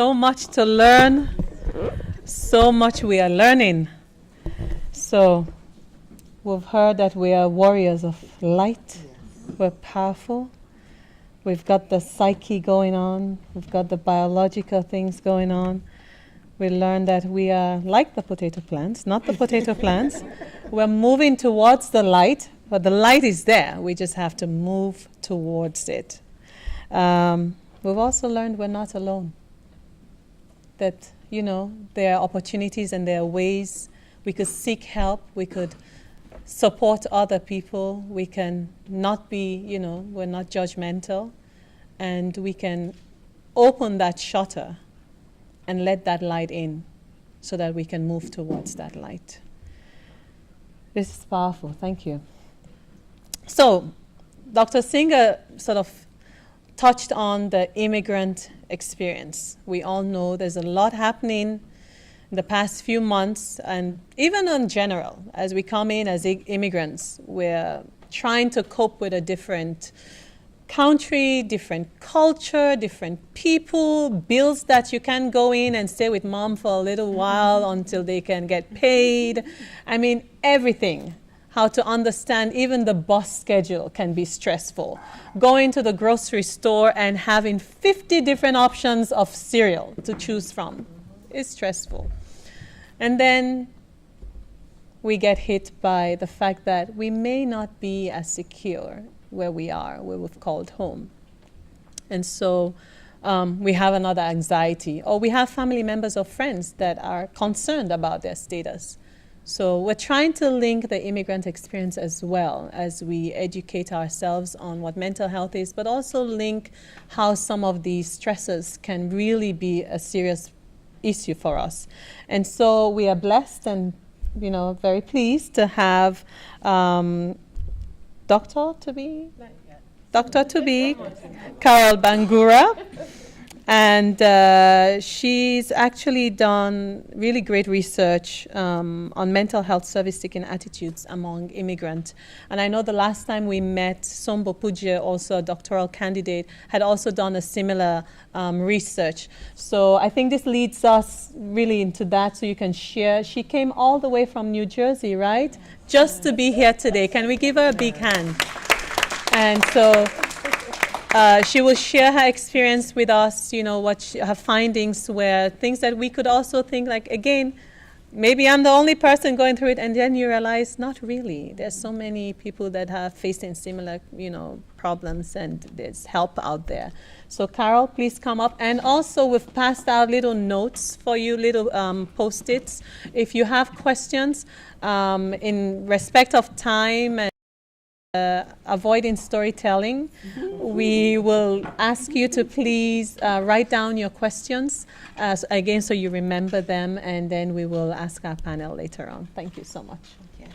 so much to learn, so much we are learning. So we've heard that we are warriors of light. We're powerful. We've got the psyche going on. We've got the biological things going on. We learned that we are like the potato plants, not the potato plants. We're moving towards the light, but the light is there. We just have to move towards it. We've also learned we're not alone. That, there are opportunities and there are ways we could seek help. We could support other people. We can not be, we're not judgmental. And we can open that shutter and let that light in so that we can move towards that light. This is powerful. Thank you. So, Dr. Singer sort of touched on the immigrant experience. We all know there's a lot happening in the past few months, and even in general, as we come in as immigrants, we're trying to cope with a different country, different culture, different people, bills that you can go in and stay with mom for a little while until they can get paid. I mean, everything. How to understand even the bus schedule can be stressful. Going to the grocery store and having 50 different options of cereal to choose from is stressful. And then we get hit by the fact that we may not be as secure where we are, where we've called home. And so we have another anxiety, or we have family members or friends that are concerned about their status. So we're trying to link the immigrant experience as well as we educate ourselves on what mental health is, but also link how some of these stresses can really be a serious issue for us. And so we are blessed and very pleased to have Dr. to be Carol Bangura, and she's actually done really great research on mental health service-seeking attitudes among immigrants. And I know the last time we met, Sombo Pujia, also a doctoral candidate, had also done a similar research. So I think this leads us really into that, so you can share. She came all the way from New Jersey, right? Just to be here today. Can we give her a big hand? And so she will share her experience with us, her findings were, things that we could also think like, again, maybe I'm the only person going through it, and then you realize, not really. There's so many people that are facing similar, problems, and there's help out there. So Carol, please come up. And also we've passed out little notes for you, little Post-its. If you have questions, in respect of time and avoiding storytelling, we will ask you to please write down your questions again so you remember them, and then we will ask our panel later on. Thank you so much. Yeah.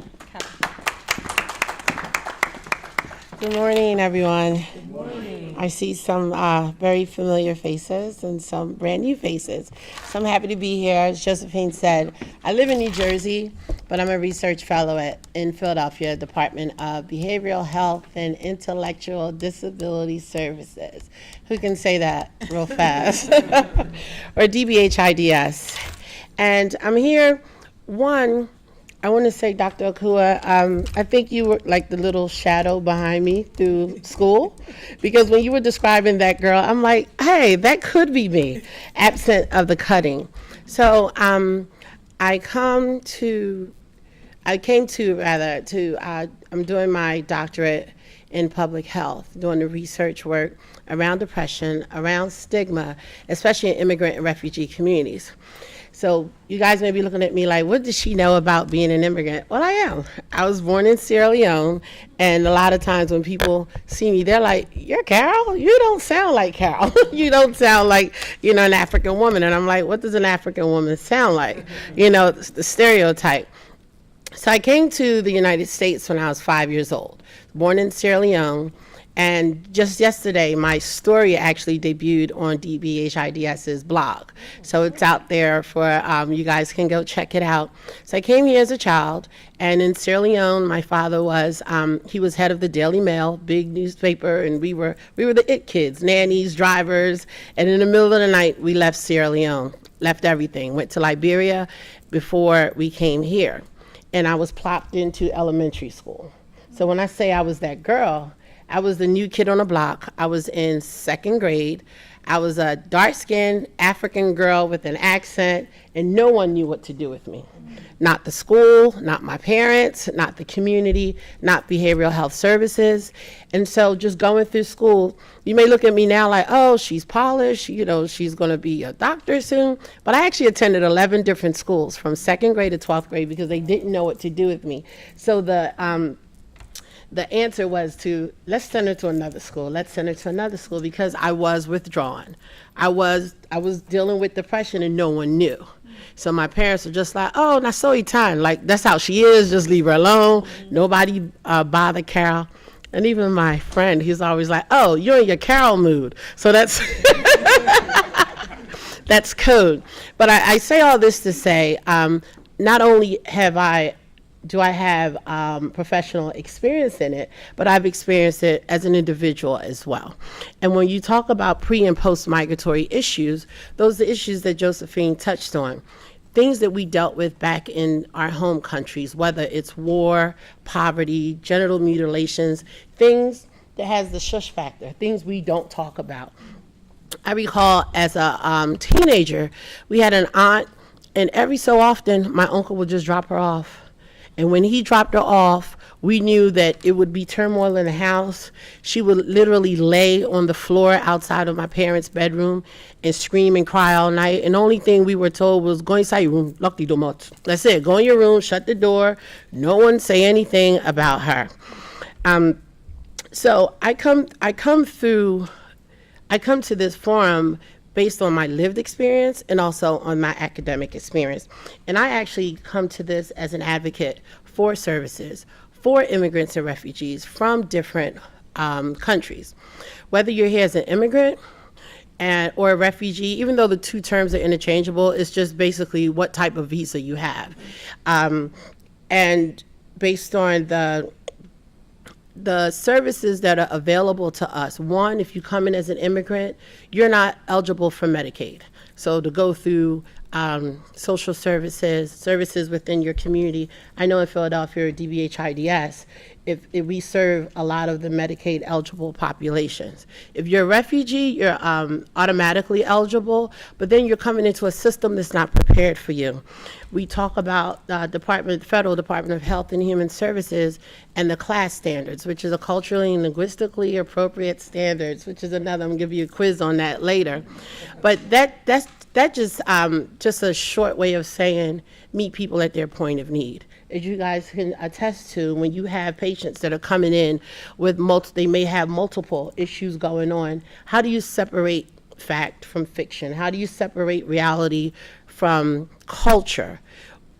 Good morning, everyone. Good morning. I see some very familiar faces and some brand new faces. So I'm happy to be here. As Josephine said, I live in New Jersey, but I'm a research fellow in Philadelphia, Department of Behavioral Health and Intellectual Disability Services. Who can say that real fast? Or DBHIDS. And I'm here, I want to say, Dr. Akua, I think you were like the little shadow behind me through school, because when you were describing that girl, I'm like, hey, that could be me, absent of the cutting. So I'm doing my doctorate in public health, doing the research work around depression, around stigma, especially in immigrant and refugee communities. So you guys may be looking at me like, what does she know about being an immigrant? Well, I am. I was born in Sierra Leone, and a lot of times when people see me, they're like, you're Carol? You don't sound like Carol. You don't sound like, an African woman. And I'm like, what does an African woman sound like? The stereotype. So I came to the United States when I was 5 years old, born in Sierra Leone, And just yesterday, my story actually debuted on DBHIDS's blog. So it's out there for, you guys can go check it out. So I came here as a child, and in Sierra Leone, my father was, he was head of the Daily Mail, big newspaper, and we were the it kids, nannies, drivers, and in the middle of the night, we left Sierra Leone, left everything, went to Liberia before we came here. And I was plopped into elementary school. So when I say I was that girl, I was the new kid on the block. I was in second grade. I was a dark-skinned African girl with an accent, and no one knew what to do with me. Not the school, not my parents, not the community, not behavioral health services. And so just going through school, you may look at me now like, oh, she's polished, you know, she's going to be a doctor soon. But I actually attended 11 different schools from second grade to 12th grade because they didn't know what to do with me. So the answer was to, let's send her to another school. Let's send her to another school because I was withdrawn. I was dealing with depression and no one knew. So my parents were just like, oh, na so time. Like, that's how she is. Just leave her alone. Nobody bother Carol. And even my friend, he's always like, oh, you're in your Carol mood. So that's that's code. But I say all this to say, not only do I have professional experience in it, but I've experienced it as an individual as well. And when you talk about pre- and post-migratory issues, those are the issues that Josephine touched on. Things that we dealt with back in our home countries, whether it's war, poverty, genital mutilations, things that has the shush factor, things we don't talk about. I recall as a teenager, we had an aunt, and every so often, my uncle would just drop her off. And when he dropped her off, we knew that it would be turmoil in the house. She would literally lay on the floor outside of my parents' bedroom and scream and cry all night. And the only thing we were told was, go inside your room, lock the door. That's it, go in your room, shut the door. No one say anything about her. So I come to this forum based on my lived experience and also on my academic experience. And I actually come to this as an advocate for services for immigrants and refugees from different countries. Whether you're here as an immigrant or a refugee, even though the two terms are interchangeable, it's just basically what type of visa you have. And based on the services that are available to us. One, if you come in as an immigrant, you're not eligible for Medicaid. So to go through social services within your community. I know in Philadelphia, DBHIDS, if we serve a lot of the Medicaid eligible populations. If you're a refugee, you're automatically eligible, but then you're coming into a system that's not prepared for you. We talk about Federal Department of Health and Human Services and the class standards, which is a culturally and linguistically appropriate standards, which is another, I'm gonna give you a quiz on that later. But that's just a short way of saying meet people at their point of need. As you guys can attest to, when you have patients that are coming in with they may have multiple issues going on, how do you separate fact from fiction? How do you separate reality from culture?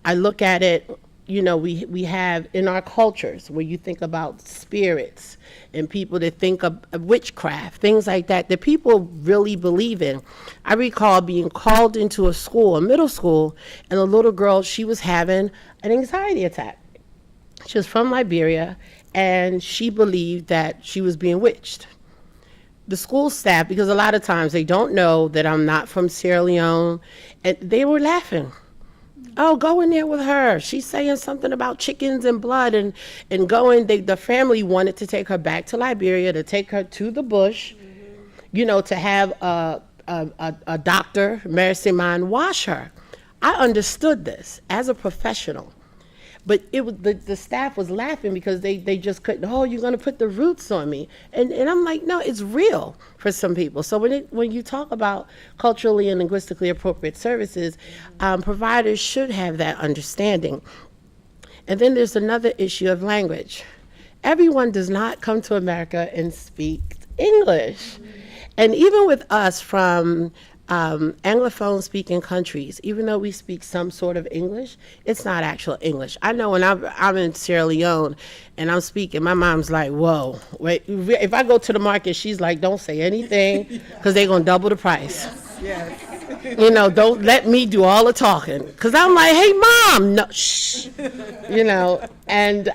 I look at it, you know, we have in our cultures where you think about spirits and people that think of witchcraft, things like that, that people really believe in. I recall being called into a school, a middle school, and a little girl, she was having an anxiety attack. She was from Liberia, and she believed that she was being witched. The school staff, because a lot of times they don't know that I'm not from Sierra Leone, and they were laughing. Oh, go in there with her. She's saying something about chickens and blood and going. The family wanted to take her back to Liberia, to take her to the bush, you know, to have a doctor, Mercy Man, wash her. I understood this as a professional. But it was the staff was laughing because they just couldn't, oh, you're going to put the roots on me. And I'm like, no, it's real for some people. So when you talk about culturally and linguistically appropriate services, providers should have that understanding. And then there's another issue of language. Everyone does not come to America and speak English. And even with us from Anglophone speaking countries, even though we speak some sort of English, it's not actual English. I know when I'm in Sierra Leone and I'm speaking, my mom's like, whoa, wait, if I go to the market, she's like, don't say anything because they're going to double the price. Yes. Don't let me do all the talking. Because I'm like, hey, mom, no, shh. And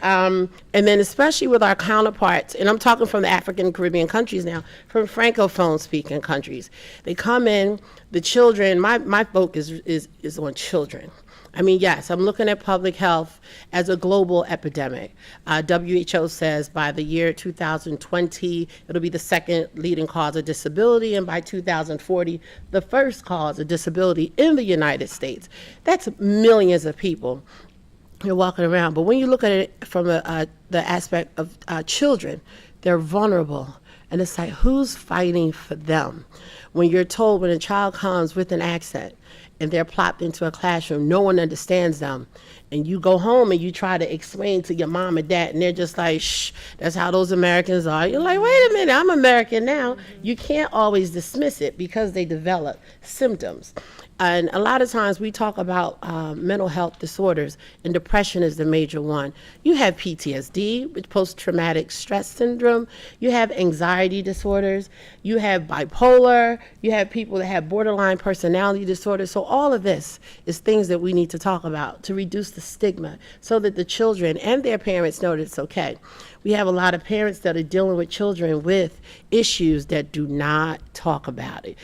then especially with our counterparts, and I'm talking from the African and Caribbean countries now, from Francophone speaking countries. They come in, the children, my focus is on children. I mean, yes, I'm looking at public health as a global epidemic. WHO says by the year 2020, it'll be the second leading cause of disability, and by 2040, the first cause of disability in the United States. That's millions of people you're walking around. But when you look at it from the aspect of children, they're vulnerable. And it's like, who's fighting for them? When you're told when a child comes with an accent, and they're plopped into a classroom, no one understands them. And you go home and you try to explain to your mom and dad, and they're just like, shh, that's how those Americans are. You're like, wait a minute, I'm American now. You can't always dismiss it because they develop symptoms. And a lot of times we talk about mental health disorders, and depression is the major one. You have PTSD, which post-traumatic stress syndrome. You have anxiety disorders. You have bipolar. You have people that have borderline personality disorders. So all of this is things that we need to talk about to reduce the stigma so that the children and their parents know that it's okay. We have a lot of parents that are dealing with children with issues that do not talk about it.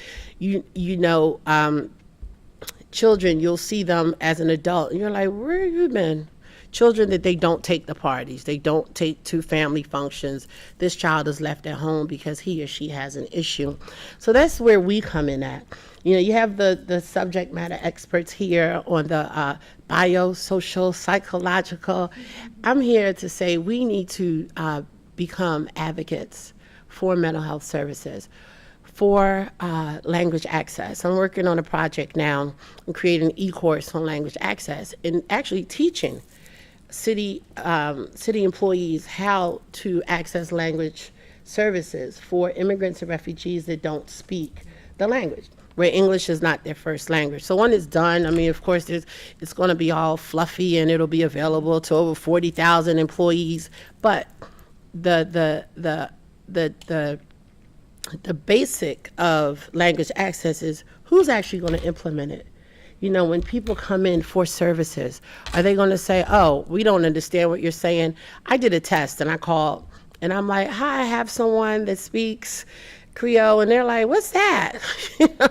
Children, you'll see them as an adult, and you're like, where have you been? Children that they don't take the parties, they don't take to family functions. This child is left at home because he or she has an issue. So that's where we come in at. You have the subject matter experts here on the biosocial, psychological. I'm here to say we need to become advocates for mental health services, for language access. I'm working on a project now and creating an e-course on language access and actually teaching city employees how to access language services for immigrants and refugees that don't speak the language, where English is not their first language. So when it's done, I mean, of course, it's going to be all fluffy and it'll be available to over 40,000 employees. But the basic of language access is who's actually going to implement it. When people come in for services, are they going to say, oh, we don't understand what you're saying? I did a test and I called and I'm like, hi, I have someone that speaks Creole, and they're like, what's that?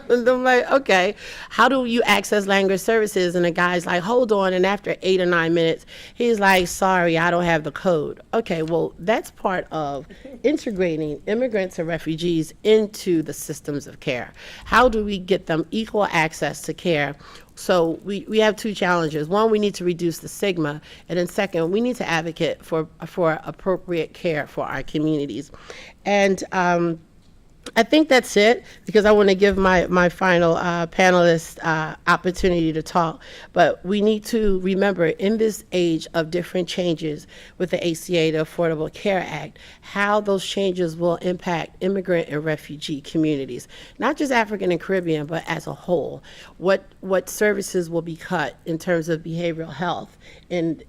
And I'm like, okay, how do you access language services? And the guy's like, hold on. And after 8 or 9 minutes, he's like, sorry, I don't have the code. Okay, well, that's part of integrating immigrants and refugees into the systems of care. How do we get them equal access to care? So we have two challenges. One, we need to reduce the stigma. And then second, we need to advocate for appropriate care for our communities. And I think that's it, because I want to give my final panelist opportunity to talk. But we need to remember, in this age of different changes with the ACA, the Affordable Care Act, how those changes will impact immigrant and refugee communities, not just African and Caribbean, but as a whole. What services will be cut in terms of behavioral health, and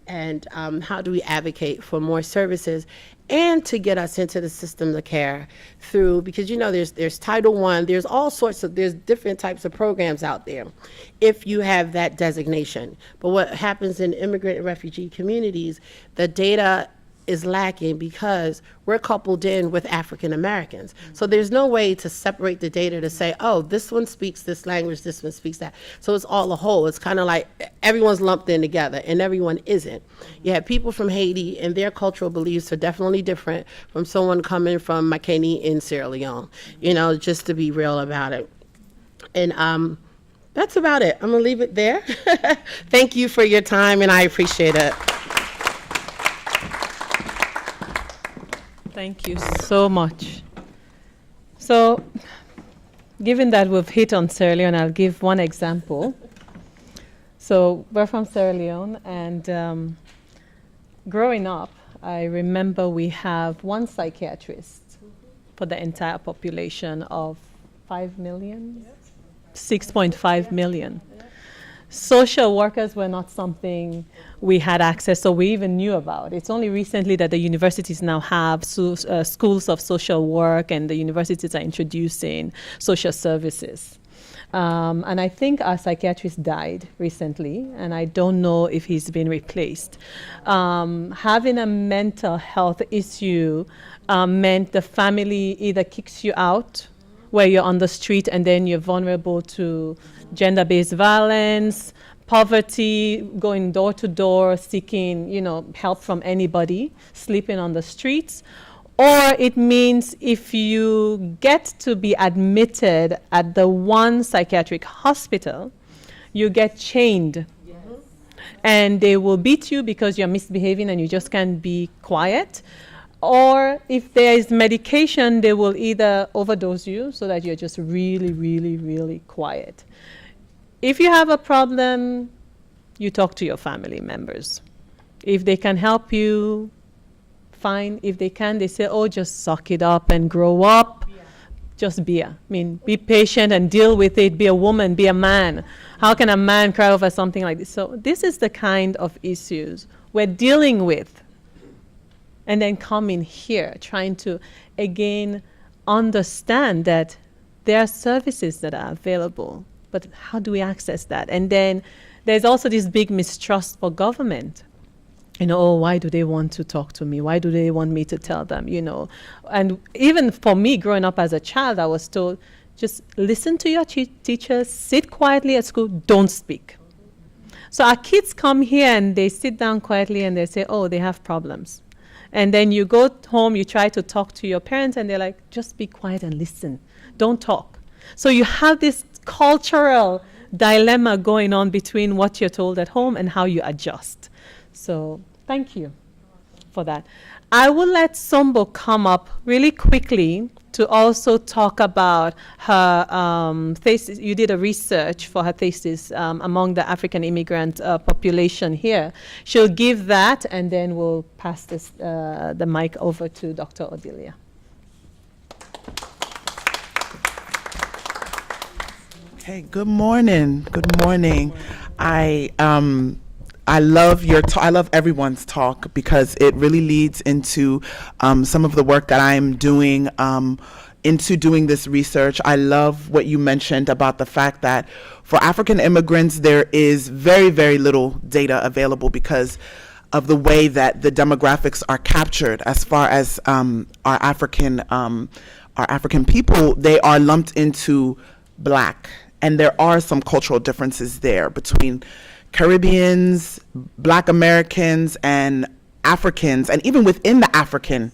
how do we advocate for more services, and to get us into the system of care through, because there's Title I, there's different types of programs out there if you have that designation. But what happens in immigrant and refugee communities, the data is lacking because we're coupled in with African Americans. So there's no way to separate the data to say, oh, this one speaks this language, this one speaks that. So it's all a whole. It's kind of like everyone's lumped in together, and everyone isn't. You have people from Haiti, and their cultural beliefs are definitely different from someone coming from Makeni in Sierra Leone, just to be real about it. And that's about it. I'm gonna leave it there. Thank you for your time, and I appreciate it. Thank you so much. So, given that we've hit on Sierra Leone, I'll give one example. So, we're from Sierra Leone, and growing up, I remember we have one psychiatrist for the entire population of 5 million. 6.5 million. Social workers were not something we had access or we even knew about. It's only recently that the universities now have schools of social work, and the universities are introducing social services. And I think our psychiatrist died recently, and I don't know if he's been replaced. Having a mental health issue meant the family either kicks you out where you're on the street and then you're vulnerable to gender-based violence, poverty, going door to door, seeking, help from anybody, sleeping on the streets. Or it means if you get to be admitted at the one psychiatric hospital, you get chained. Yes. And they will beat you because you're misbehaving and you just can't be quiet. Or if there is medication, they will either overdose you so that you're just really, really, really quiet. If you have a problem, you talk to your family members. If they can help you, fine. If they can, they say, oh, just suck it up and grow up. Yeah. Just be patient and deal with it. Be a woman, be a man. How can a man cry over something like this? So this is the kind of issues we're dealing with. And then coming here, trying to, again, understand that there are services that are available, but how do we access that? And then there's also this big mistrust for government. Oh, why do they want to talk to me? Why do they want me to tell them, And even for me, growing up as a child, I was told, just listen to your teachers, sit quietly at school, don't speak. So our kids come here and they sit down quietly and they say, oh, they have problems. And then you go home, you try to talk to your parents, and they're like, just be quiet and listen. Don't talk. So you have this cultural dilemma going on between what you're told at home and how you adjust. So thank you for that. I will let Sombo come up really quickly to also talk about her thesis. You did a research for her thesis among the African immigrant population here. She'll give that, and then we'll pass the mic over to Dr. Odilia. Okay, good morning. Good morning. I love your I love everyone's talk because it really leads into some of the work that I'm doing into doing this research. I love what you mentioned about the fact that for African immigrants, there is very, very little data available because of the way that the demographics are captured. As far as our African people, they are lumped into Black, and there are some cultural differences there between Caribbeans, Black Americans, and Africans, and even within the African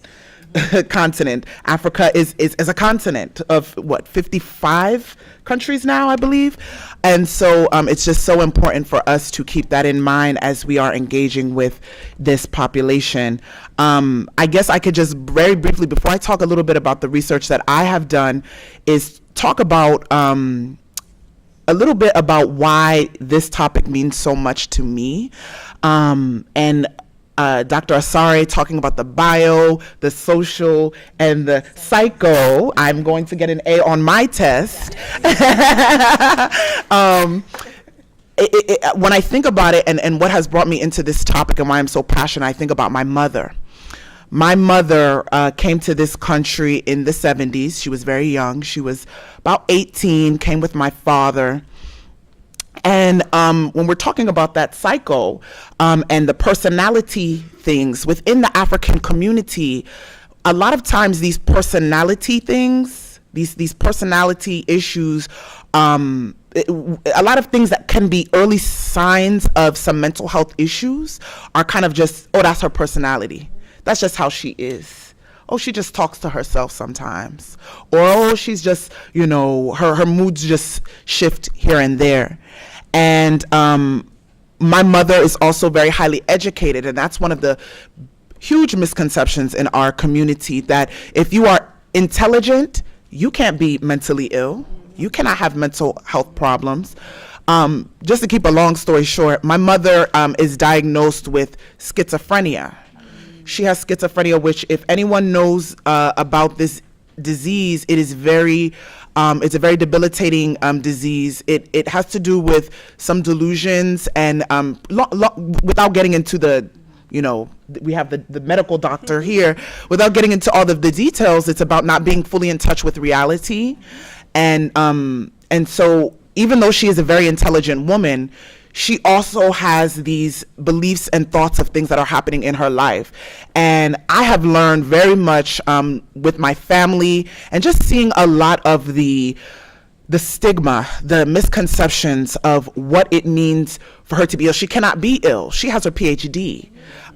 continent. Africa is a continent of 55 countries now, I believe. And so it's just so important for us to keep that in mind as we are engaging with this population. I guess I could just very briefly, before I talk a little bit about the research that I have done, is talk about a little bit about why this topic means so much to me. And Dr. Asare talking about the bio, the social, and the psycho. I'm going to get an A on my test. When I think about it and what has brought me into this topic and why I'm so passionate, I think about my mother. My mother came to this country in the 70s. She was very young. She was about 18, came with my father. And when we're talking about that cycle and the personality things within the African community, a lot of times these personality things, these personality issues, a lot of things that can be early signs of some mental health issues are kind of just, oh, that's her personality. That's just how she is. Oh, she just talks to herself sometimes. Or, oh, she's just, her moods just shift here and there. And my mother is also very highly educated. And that's one of the huge misconceptions in our community, that if you are intelligent, you can't be mentally ill. You cannot have mental health problems. Just to keep a long story short, my mother is diagnosed with schizophrenia. She has schizophrenia, which if anyone knows about this disease, it is very It's a very debilitating disease. It has to do with some delusions, and without getting into the, we have the medical doctor here. Without getting into all of the details, it's about not being fully in touch with reality. And so even though she is a very intelligent woman, she also has these beliefs and thoughts of things that are happening in her life. And I have learned very much with my family, and just seeing a lot of the stigma, the misconceptions of what it means for her to be ill. She cannot be ill. She has her PhD.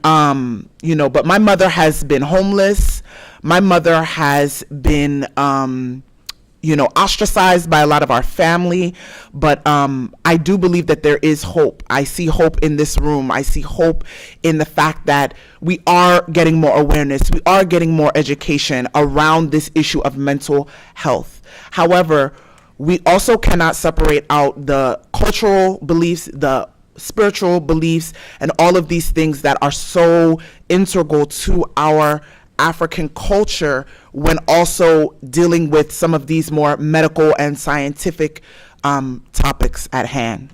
But my mother has been homeless. My mother has been ostracized by a lot of our family, but I do believe that there is hope. I see hope in this room. I see hope in the fact that we are getting more awareness. We are getting more education around this issue of mental health. However, we also cannot separate out the cultural beliefs, the spiritual beliefs, and all of these things that are so integral to our African culture when also dealing with some of these more medical and scientific topics at hand.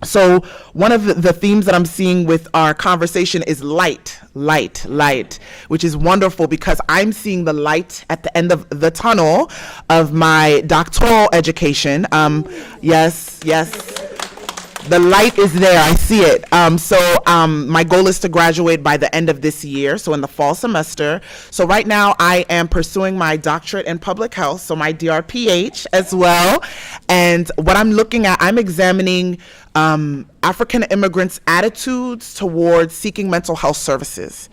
So one of the themes that I'm seeing with our conversation is light, which is wonderful because I'm seeing the light at the end of the tunnel of my doctoral education. Yes. The light is there. I see it. My goal is to graduate by the end of this year, so in the fall semester. So right now I am pursuing my doctorate in public health, so my DRPH as well. And what I'm looking at, I'm examining African immigrants' attitudes towards seeking mental health services.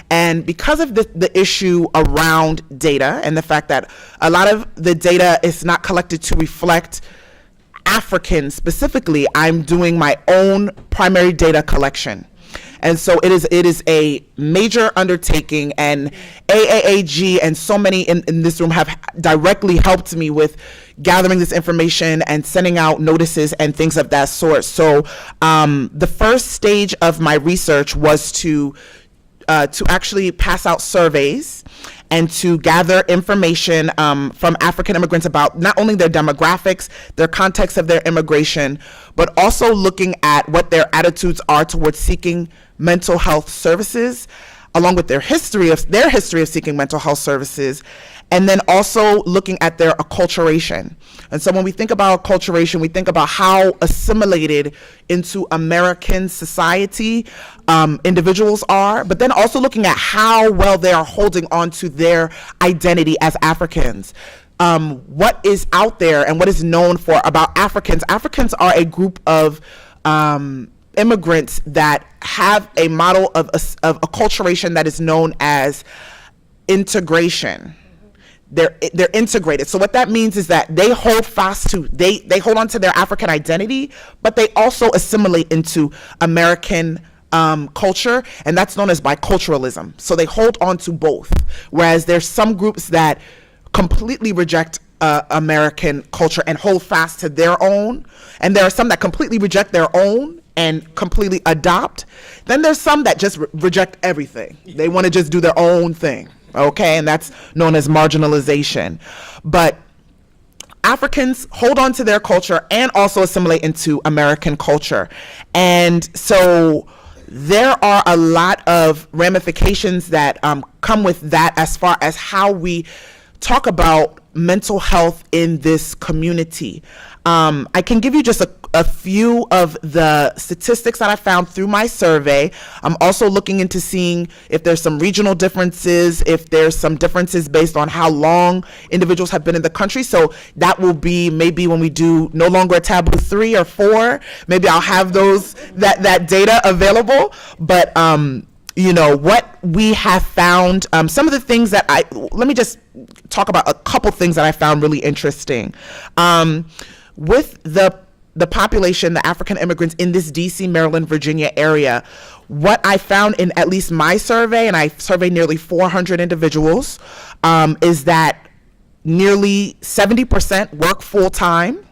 And because of the issue around data and the fact that a lot of the data is not collected to reflect Africans specifically, I'm doing my own primary data collection. And so it is a major undertaking, and AAAG and so many in this room have directly helped me with gathering this information and sending out notices and things of that sort. So the first stage of my research was to actually pass out surveys and to gather information from African immigrants about not only their demographics, their context of their immigration, but also looking at what their attitudes are towards seeking mental health services, along with their history of seeking mental health services, and then also looking at their acculturation. And so when we think about acculturation, we think about how assimilated into American society individuals are, but then also looking at how well they are holding on to their identity as Africans. What is out there and what is known for about Africans. Africans are a group of immigrants that have a model of acculturation that is known as integration. They're integrated. So what that means is that they hold fast to, they hold on to their African identity, but they also assimilate into American culture, and that's known as biculturalism. So they hold on to both. Whereas there's some groups that completely reject American culture and hold fast to their own, and there are some that completely reject their own and completely adopt. Then there's some that just reject everything. They want to just do their own thing. Okay, and that's known as marginalization. But Africans hold on to their culture and also assimilate into American culture. And so there are a lot of ramifications that come with that as far as how we talk about mental health in this community. I can give you just a few of the statistics that I found through my survey. I'm also looking into seeing if there's some regional differences, if there's some differences based on how long individuals have been in the country. So that will be maybe when we do no longer a Taboo 3 or 4, maybe I'll have that data available. But what we have found, some of the things that let me just talk about a couple things that I found really interesting. With the population, the African immigrants in this DC, Maryland, Virginia area, what I found in at least my survey, and I surveyed nearly 400 individuals, is that nearly 70% work full-time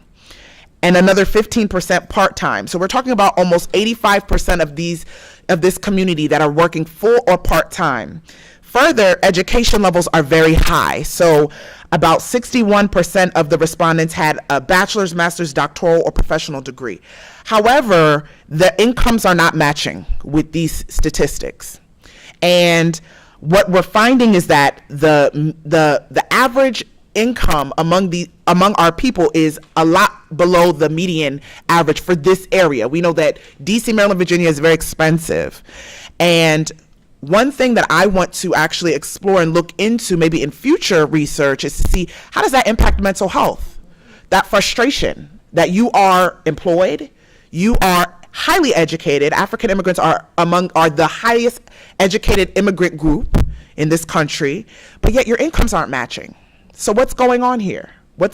and another 15% part-time. So we're talking about almost 85% of this community that are working full or part-time. Further, education levels are very high. So about 61% of the respondents had a bachelor's, master's, doctoral, or professional degree. However, the incomes are not matching with these statistics. And what we're finding is that the average income among our people is a lot below the median average for this area. We know that DC, Maryland, Virginia is very expensive. And one thing that I want to actually explore and look into maybe in future research is to see how does that impact mental health? That frustration that you are employed, you are highly educated. African immigrants are the highest educated immigrant group in this country, but yet your incomes aren't matching. So what's going on here?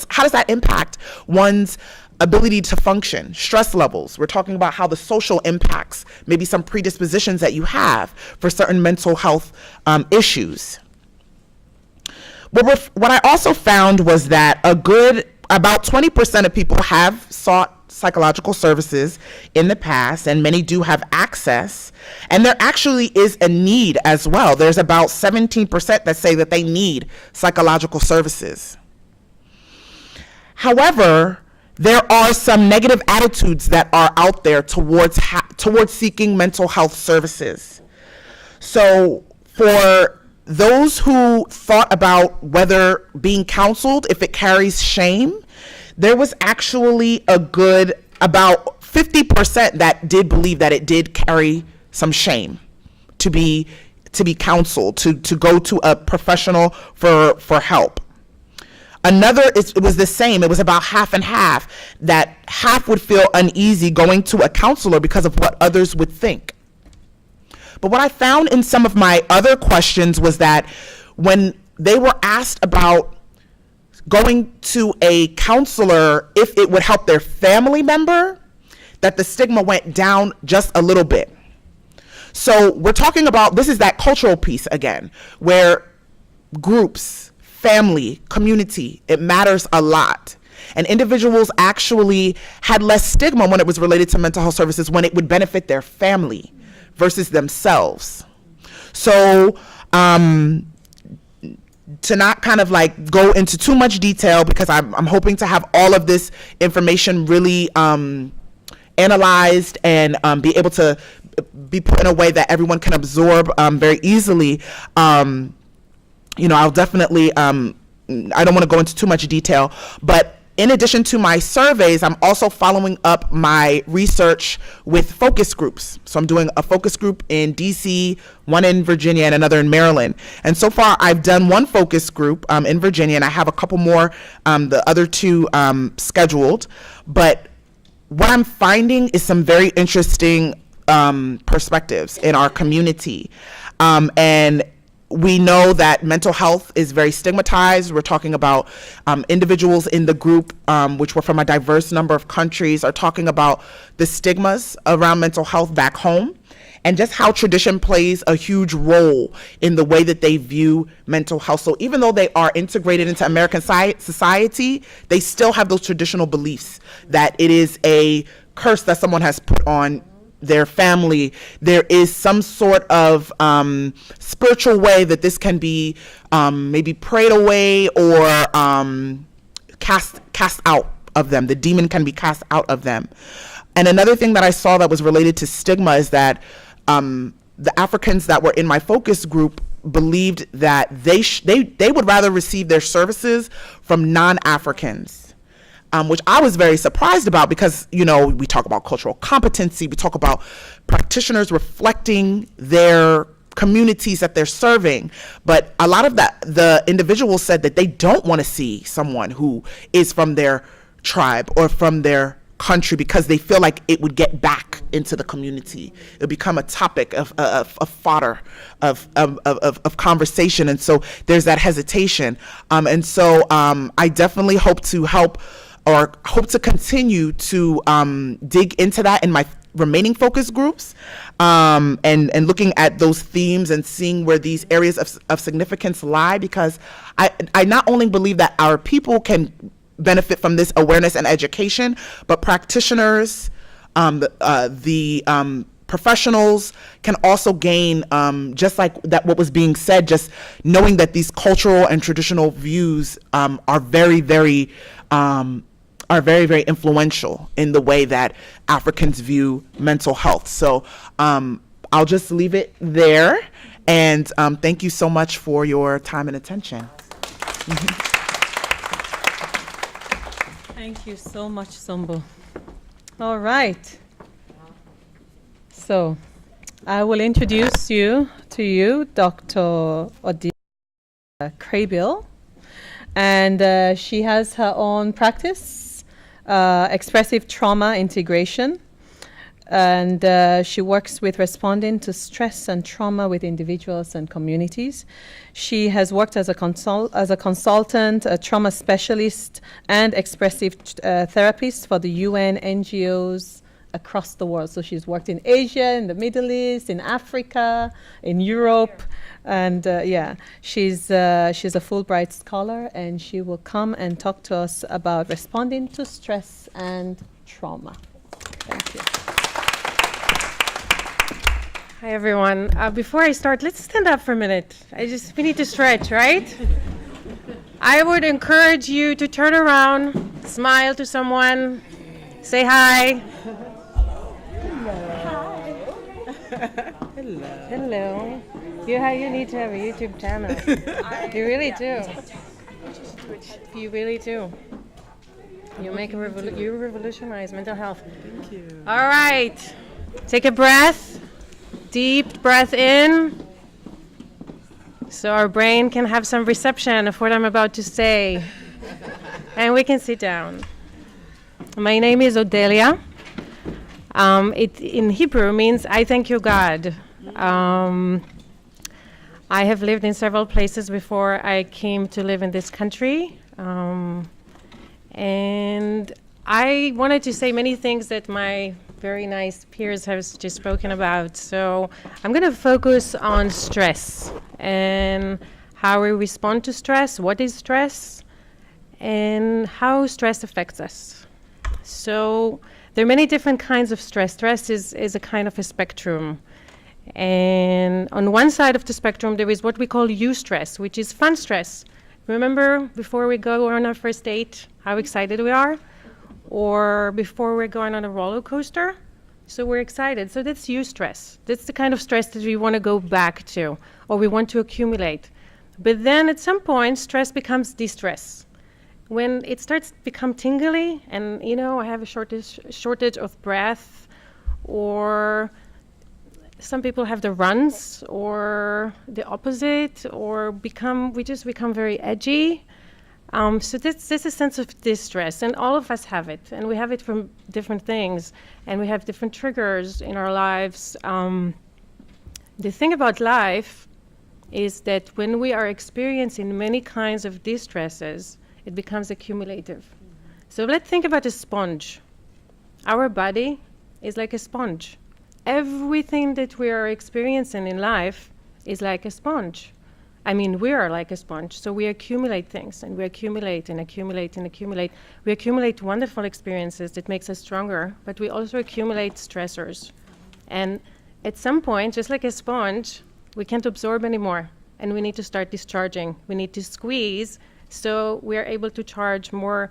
How does that impact one's ability to function, stress levels? We're talking about how the social impacts, maybe some predispositions that you have for certain mental health issues. What I also found was that about 20% of people have sought psychological services in the past, and many do have access. And there actually is a need as well. There's about 17% that say that they need psychological services. However, there are some negative attitudes that are out there towards seeking mental health services. So for those who thought about whether being counseled, if it carries shame, there was actually about 50% that did believe that it did carry some shame to be counseled, to go to a professional for help. It was the same. It was about half and half, that half would feel uneasy going to a counselor because of what others would think. But what I found in some of my other questions was that when they were asked about going to a counselor if it would help their family member, that the stigma went down just a little bit. So we're talking about, this is that cultural piece again, where groups, family, community, it matters a lot. And individuals actually had less stigma when it was related to mental health services, when it would benefit their family versus themselves. So to not kind of like go into too much detail, because I'm hoping to have all of this information really analyzed and be able to be put in a way that everyone can absorb very easily. I'll definitely, I don't want to go into too much detail, but in addition to my surveys, I'm also following up my research with focus groups. So I'm doing a focus group in DC, one in Virginia, and another in Maryland. And so far, I've done one focus group in Virginia, and I have a couple more, the other two scheduled. But what I'm finding is some very interesting perspectives in our community. And we know that mental health is very stigmatized. We're talking about individuals in the group, which were from a diverse number of countries, are talking about the stigmas around mental health back home, and just how tradition plays a huge role in the way that they view mental health. So even though they are integrated into American society, they still have those traditional beliefs that it is a curse that someone has put on their family. There is some sort of spiritual way that this can be maybe prayed away or cast out of them. The demon can be cast out of them. And another thing that I saw that was related to stigma is that the Africans that were in my focus group believed that they would rather receive their services from non-Africans. Which I was very surprised about, because, we talk about cultural competency, we talk about practitioners reflecting their communities that they're serving, but a lot of the individuals said that they don't want to see someone who is from their tribe or from their country, because they feel like it would get back into the community. It would become a topic of fodder of conversation, and so there's that hesitation. And so I definitely hope to continue to dig into that in my remaining focus groups, and looking at those themes and seeing where these areas of significance lie, because I not only believe that our people can benefit from this awareness and education, but practitioners, the professionals can also gain, just like that, what was being said, just knowing that these cultural and traditional views are very, very influential in the way that Africans view mental health. So I'll just leave it there. And thank you so much for your time and attention. Thank you so much, Sumbu. All right. So I will introduce you to Dr. Odi Craybill. And she has her own practice, expressive trauma integration. And she works with responding to stress and trauma with individuals and communities. She has worked as a consultant, a trauma specialist, and expressive therapist for the UN NGOs across the world. So she's worked in Asia, in the Middle East, in Africa, in Europe, and she's a Fulbright scholar, and she will come and talk to us about responding to stress and trauma. Thank you. Hi, everyone. Before I start, let's stand up for a minute. We need to stretch, right? I would encourage you to turn around, smile to someone, say hi. Hello. You need to have a YouTube channel. You really do. You really do. You revolutionize mental health. Thank you. All right. Take a breath. Deep breath in, so our brain can have some reception of what I'm about to say. And we can sit down. My name is Odelia. It in Hebrew means I thank you, God. I have lived in several places before I came to live in this country. And I wanted to say many things that my very nice peers have just spoken about. So I'm going to focus on stress and how we respond to stress, what is stress, and how stress affects us. So there are many different kinds of stress. Stress is a kind of a spectrum. And on one side of the spectrum, there is what we call eustress, which is fun stress. Remember before we go on our first date, how excited we are? Or before we're going on a roller coaster, so we're excited. So that's eustress. That's the kind of stress that we want to go back to, or we want to accumulate. But then at some point, stress becomes distress. When it starts to become tingly, and I have a shortage of breath, or some people have the runs, or the opposite, or we just become very edgy. So this is a sense of distress, and all of us have it, and we have it from different things, and we have different triggers in our lives. The thing about life is that when we are experiencing many kinds of distresses, it becomes accumulative. So let's think about a sponge. Our body is like a sponge. Everything that we are experiencing in life is like a sponge. I mean, we are like a sponge, so we accumulate things, and we accumulate and accumulate and accumulate. We accumulate wonderful experiences that makes us stronger, but we also accumulate stressors. And at some point, just like a sponge, we can't absorb anymore, and we need to start discharging. We need to squeeze, so we are able to charge more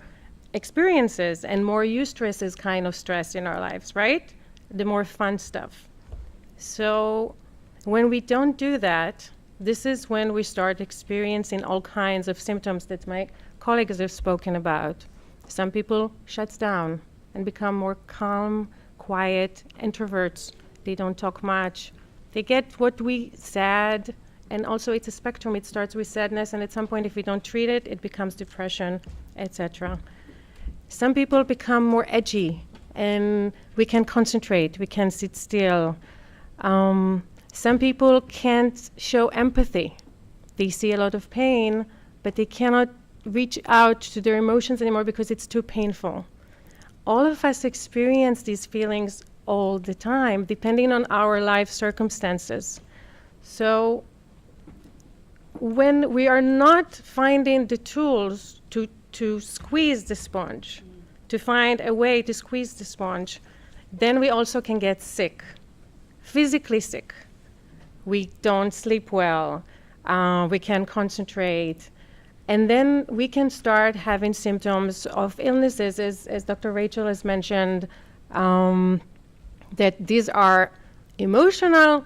experiences and more eustress kind of stress in our lives, right? The more fun stuff. So when we don't do that, this is when we start experiencing all kinds of symptoms that my colleagues have spoken about. Some people shut down and become more calm, quiet, introverts. They don't talk much. They get what we sad, and also it's a spectrum. It starts with sadness, and at some point, if we don't treat it, it becomes depression, etc. Some people become more edgy, and we can concentrate. We can sit still. Some people can't show empathy. They see a lot of pain, but they cannot reach out to their emotions anymore because it's too painful. All of us experience these feelings all the time, depending on our life circumstances. So when we are not finding the tools to squeeze the sponge, to find a way to squeeze the sponge, then we also can get sick. physically sick. We don't sleep well. We can't concentrate. And then we can start having symptoms of illnesses, as Dr. Rachel has mentioned, that these are emotional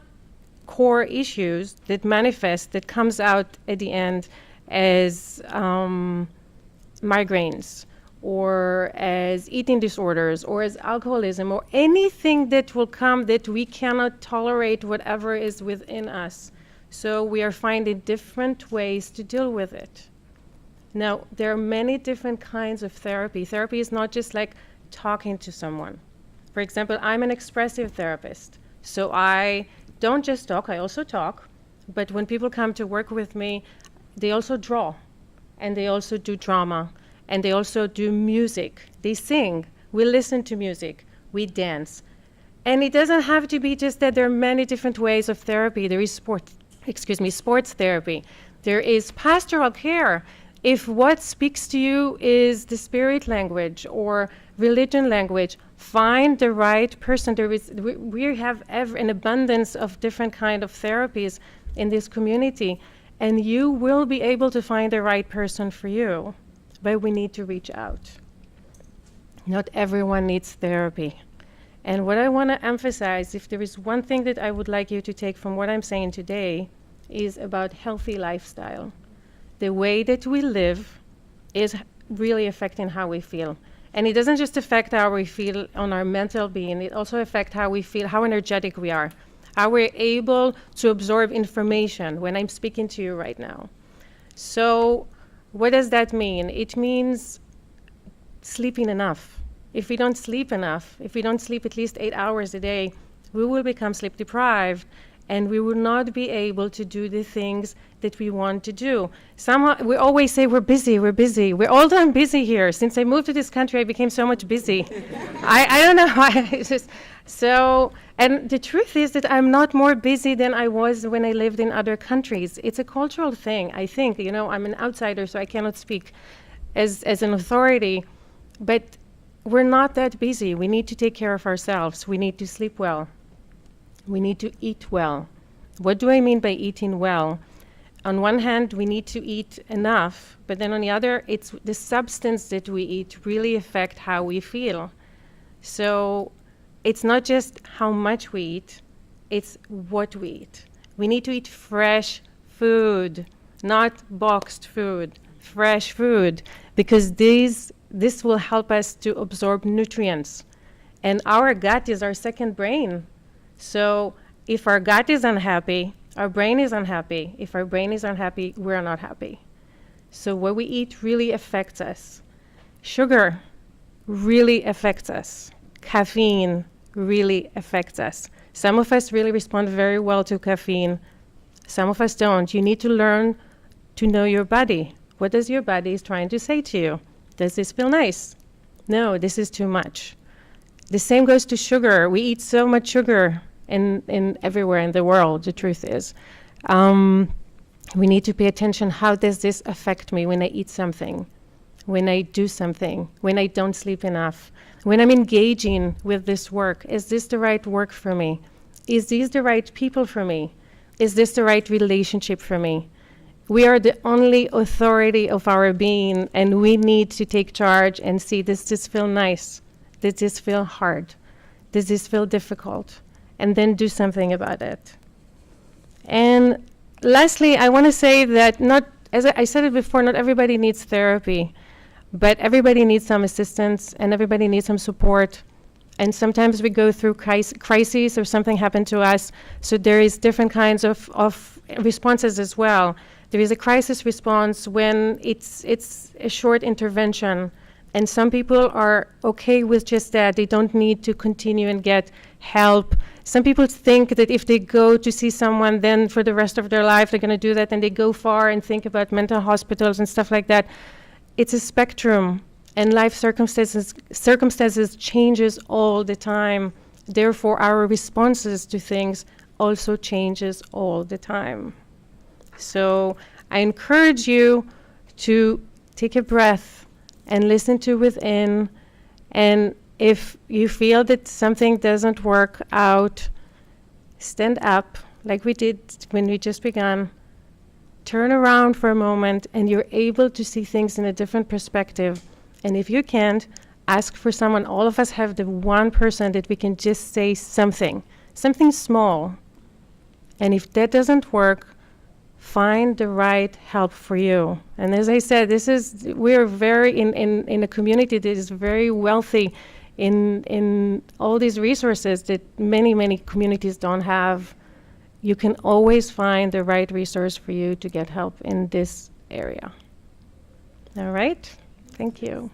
core issues that manifest, that comes out at the end as migraines, or as eating disorders, or as alcoholism, or anything that will come that we cannot tolerate whatever is within us. So we are finding different ways to deal with it. Now, there are many different kinds of therapy. Therapy is not just like talking to someone. For example, I'm an expressive therapist, so I don't just talk, I also talk. But when people come to work with me, they also draw, and they also do drama, and they also do music. They sing, we listen to music, we dance. And it doesn't have to be just that. There are many different ways of therapy. There is sports therapy. There is pastoral care. If what speaks to you is the spirit language or religion language, find the right person. We have an abundance of different kind of therapies in this community, and you will be able to find the right person for you, but we need to reach out. Not everyone needs therapy. And what I want to emphasize, if there is one thing that I would like you to take from what I'm saying today, is about healthy lifestyle. The way that we live is really affecting how we feel. And it doesn't just affect how we feel on our mental being, it also affects how we feel, how energetic we are, how we're able to absorb information when I'm speaking to you right now. So what does that mean? It means sleeping enough. If we don't sleep enough, if we don't sleep at least 8 hours a day, we will become sleep deprived, and we will not be able to do the things that we want to do. Somehow, we always say we're busy. We're all done busy here. Since I moved to this country, I became so much busy. I don't know why. It's just, so, and the truth is that I'm not more busy than I was when I lived in other countries. It's a cultural thing, I think. You know, I'm an outsider, so I cannot speak as an authority. But we're not that busy. We need to take care of ourselves. We need to sleep well. We need to eat well. What do I mean by eating well? On one hand, we need to eat enough, but then on the other, it's the substance that we eat really affect how we feel. So it's not just how much we eat, it's what we eat. We need to eat fresh food, not boxed food, fresh food, because this will help us to absorb nutrients. And our gut is our second brain. So if our gut is unhappy, our brain is unhappy. If our brain is unhappy, we're not happy. So what we eat really affects us. Sugar really affects us. Caffeine really affects us. Some of us really respond very well to caffeine. Some of us don't. You need to learn to know your body. What does your body is trying to say to you? Does this feel nice? No, this is too much. The same goes to sugar. We eat so much sugar in everywhere in the world, the truth is. We need to pay attention. How does this affect me when I eat something, when I do something, when I don't sleep enough, when I'm engaging with this work? Is this the right work for me? Is these the right people for me? Is this the right relationship for me? We are the only authority of our being, and we need to take charge and see, does this feel nice? Does this feel hard? Does this feel difficult? And then do something about it. And lastly, I want to say that as I said it before, not everybody needs therapy, but everybody needs some assistance and everybody needs some support. And sometimes we go through crises or something happened to us, so there is different kinds of responses as well. There is a crisis response when it's a short intervention, and some people are okay with just that. They don't need to continue and get help. Some people think that if they go to see someone, then for the rest of their life they're going to do that, and they go far and think about mental hospitals and stuff like that. It's a spectrum, and life circumstances changes all the time. Therefore, our responses to things also changes all the time. So I encourage you to take a breath and listen to within, and if you feel that something doesn't work out, stand up like we did when we just began, turn around for a moment, and you're able to see things in a different perspective. And if you can't, ask for someone. All of us have the one person that we can just say something small. And if that doesn't work, find the right help for you. And as I said, we're very in a community that is very wealthy in all these resources that many communities don't have. You can always find the right resource for you to get help in this area. All right? Thank you.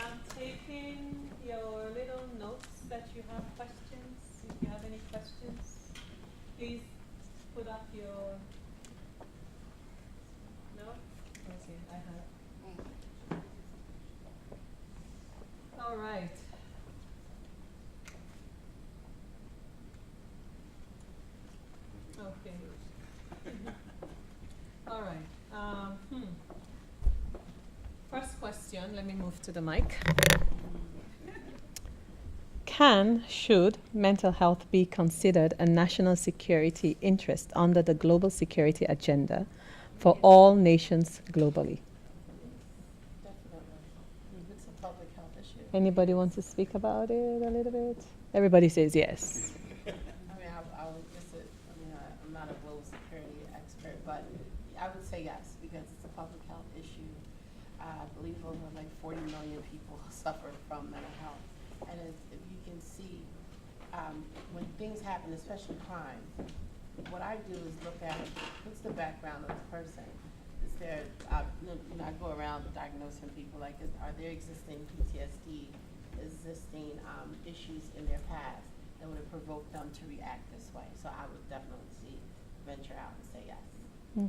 I'm taking your little notes that you have questions. If you have any questions, please put up your. No? Okay, I have. All right. Okay. All right. First question, let me move to the mic. Should mental health be considered a national security interest under the global security agenda for all nations globally? Definitely. It's a public health issue. Anybody wants to speak about it a little bit? Everybody says yes. I mean, I would just, I'm not a global security expert, but I would say yes, because it's a public health issue. I believe over like 40 million people suffer from mental health. And if you can see, when things happen, especially crime, what I do is look at what's the background of the person. Is there, I go around diagnosing people, like, are there existing PTSD, existing issues in their past that would have provoked them to react this way? So I would definitely venture out and say yes.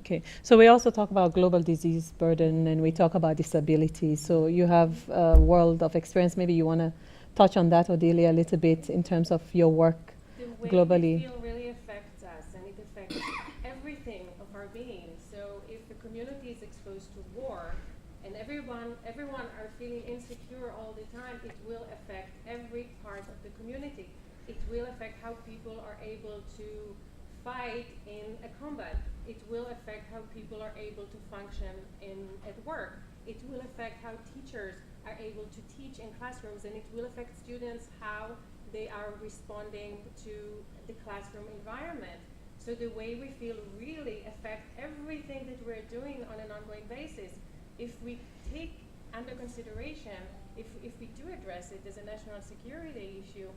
Okay, so we also talk about global disease burden and we talk about disability. So you have a world of experience. Maybe you want to touch on that, Odelia, a little bit in terms of your work globally. The way we feel really affects us, and it affects everything of our being. So if the community is exposed to war and everyone are feeling insecure all the time, it will affect every part of the community. It will affect how people are able to fight in a combat. It will affect how people are able to function at work. It will affect how teachers are able to teach in classrooms, and it will affect students how they are responding to the classroom environment. So the way we feel really affects everything that we're doing on an ongoing basis. If we take under consideration, if we do address it as a national security issue,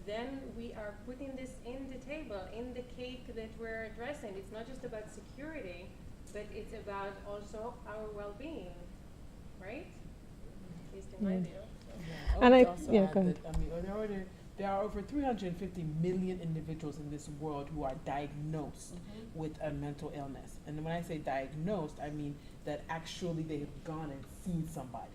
then we are putting this in the table, in the cake that we're addressing. It's not just about security, but it's about also our well-being, right? At least in my view. And I, go ahead. There are over 350 million individuals in this world who are diagnosed with a mental illness. And when I say diagnosed, I mean that actually they have gone and seen somebody,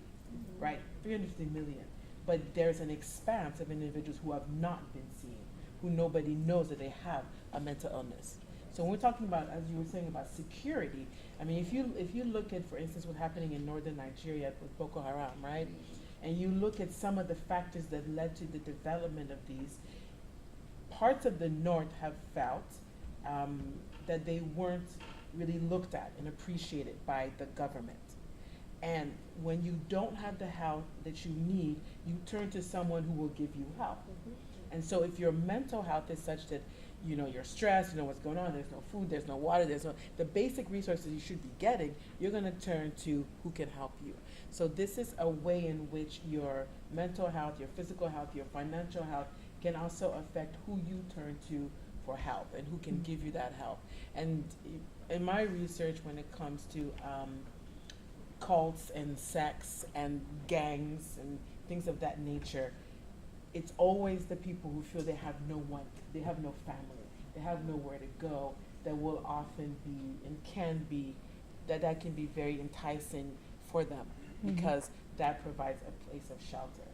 right? 350 million. But there's an expanse of individuals who have not been seen, who nobody knows that they have a mental illness. So when we're talking about, as you were saying, about security, I mean, if you look at, for instance, what's happening in northern Nigeria with Boko Haram, right? And you look at some of the factors that led to the development of these, parts of the north have felt that they weren't really looked at and appreciated by the government. And when you don't have the help that you need, you turn to someone who will give you help. And so if your mental health is such that, you know, you're stressed, you know what's going on, there's no food, there's no water, the basic resources you should be getting, you're gonna turn to who can help you. So this is a way in which your mental health, your physical health, your financial health can also affect who you turn to for help and who can give you that help. And in my research, when it comes to cults and sex and gangs and things of that nature, it's always the people who feel they have no one, they have no family, they have nowhere to go, that will often be and can be, that can be very enticing for them because that provides a place of shelter.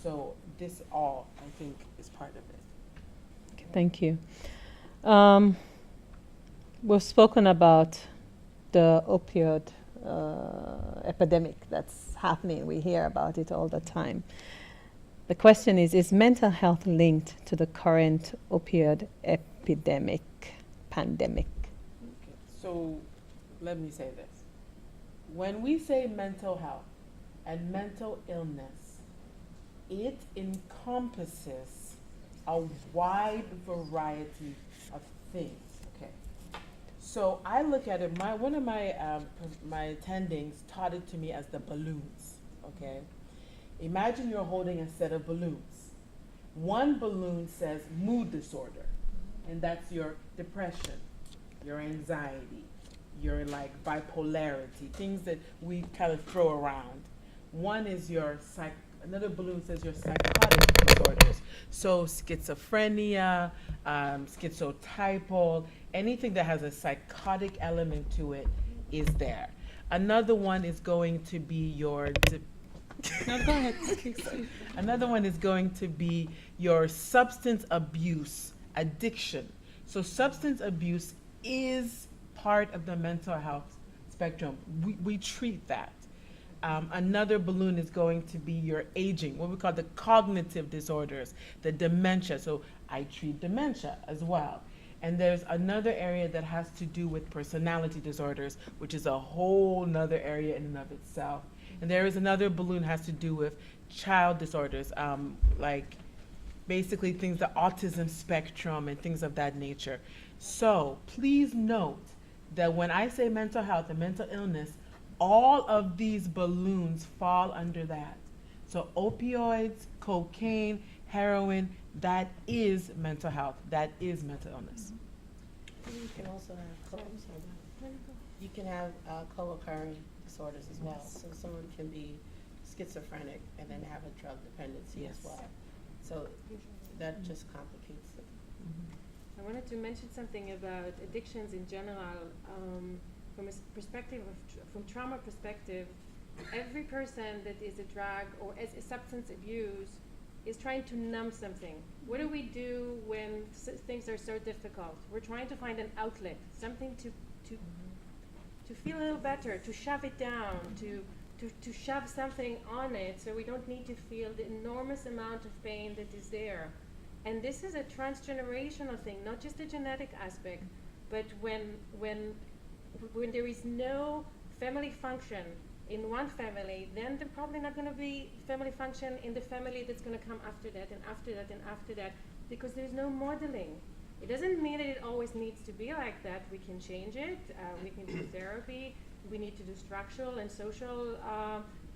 So this all, I think, is part of it. Okay, thank you. We've spoken about the opioid epidemic that's happening. We hear about it all the time. The question is mental health linked to the current opioid pandemic? Okay, so let me say this. When we say mental health and mental illness, it encompasses a wide variety of things. Okay, so I look at it. One of my attendings taught it to me as the balloons. Okay, imagine you're holding a set of balloons. One balloon says mood disorder, and that's your depression, your anxiety, your like bipolarity, things that we kind of throw around. One is your another balloon says your psychotic disorders. So schizophrenia, schizotypal, anything that has a psychotic element to it is there. Another one is going to be your no, go ahead. Another one is going to be your substance abuse addiction. So substance abuse is part of the mental health spectrum. We treat that. Another balloon is going to be your aging, what we call the cognitive disorders, the dementia. So I treat dementia as well. And there's another area that has to do with personality disorders, which is a whole nother area in and of itself. And there is another balloon has to do with child disorders, like basically things, the autism spectrum and things of that nature. So please note that when I say mental health and mental illness, all of these balloons fall under that. So opioids, cocaine, heroin, that is mental health, that is mental illness. You can also have you can have co-occurring disorders as well. So someone can be schizophrenic and then have a drug dependency as well. So that just complicates it. I wanted to mention something about addictions in general. From a perspective from trauma perspective, every person that is a drug or as a substance abuse is trying to numb something. What do we do when things are so difficult? We're trying to find an outlet, something to feel a little better, to shove it down, to shove something on it so we don't need to feel the enormous amount of pain that is there. And this is a transgenerational thing, not just a genetic aspect, but when there is no family function in one family, then there's probably not going to be family function in the family that's going to come after that and after that and after that, because there's no modeling. It doesn't mean that it always needs to be like that. We can change it. We can do therapy. We need to do structural and social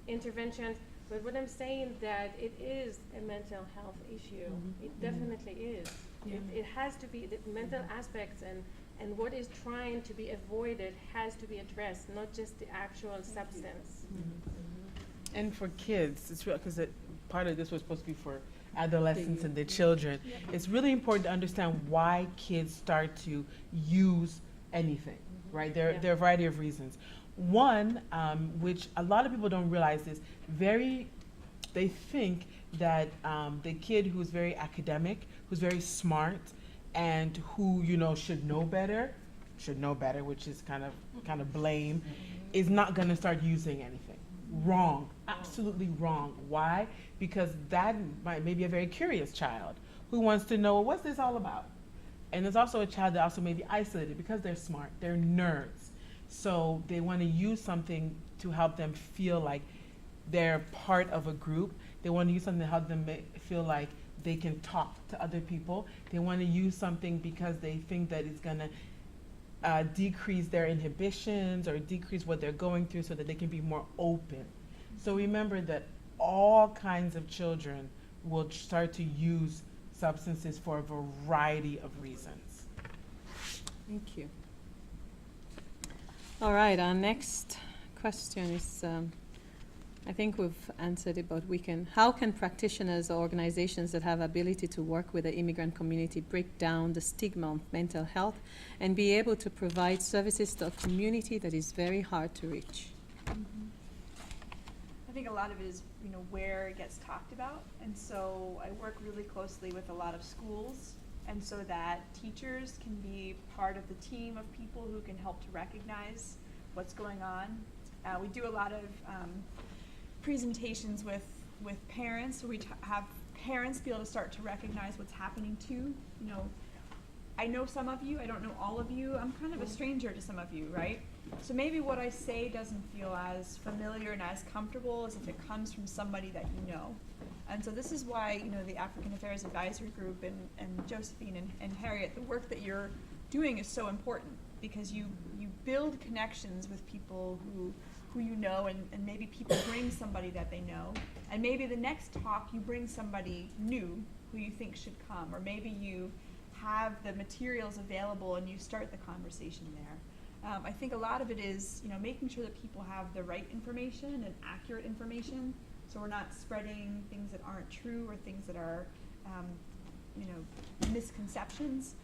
interventions. But what I'm saying that it is a mental health issue. It definitely is. It has to be, the mental aspects and what is trying to be avoided has to be addressed, not just the actual substance. And for kids, it's real because part of this was supposed to be for adolescents and their children. It's really important to understand why kids start to use anything, right? There are a variety of reasons. One, which a lot of people don't realize is they think that the kid who's very academic, who's very smart, and who should know better, which is kind of blame, is not going to start using anything. Wrong, absolutely wrong. Why? Because that may be a very curious child who wants to know, well, what's this all about? And there's also a child that also may be isolated because they're smart, they're nerds. So they want to use something to help them feel like they're part of a group. They want to use something to help them feel like they can talk to other people. They want to use something because they think that it's going to decrease their inhibitions or decrease what they're going through so that they can be more open. So remember that all kinds of children will start to use substances for a variety of reasons. Thank you. All right, our next question is, I think we've answered it, but how can practitioners or organizations that have ability to work with the immigrant community break down the stigma of mental health and be able to provide services to a community that is very hard to reach? I think a lot of it is, where it gets talked about. And so I work really closely with a lot of schools, and so that teachers can be part of the team of people who can help to recognize what's going on. We do a lot of presentations with parents. So we have parents be able to start to recognize what's happening too. You know, I know some of you, I don't know all of you, I'm kind of a stranger to some of you, right? So maybe what I say doesn't feel as familiar and as comfortable as if it comes from somebody that you know. And so this is why, you know, the African Affairs Advisory Group and Josephine and Harriet, the work that you're doing is so important, because you build connections with people who you know, and maybe people bring somebody that they know, and maybe the next talk you bring somebody new who you think should come, or maybe you have the materials available and you start the conversation there. I think a lot of it is, you know, making sure that people have the right information and accurate information, so we're not spreading things that aren't true or things that are, you know, misconceptions.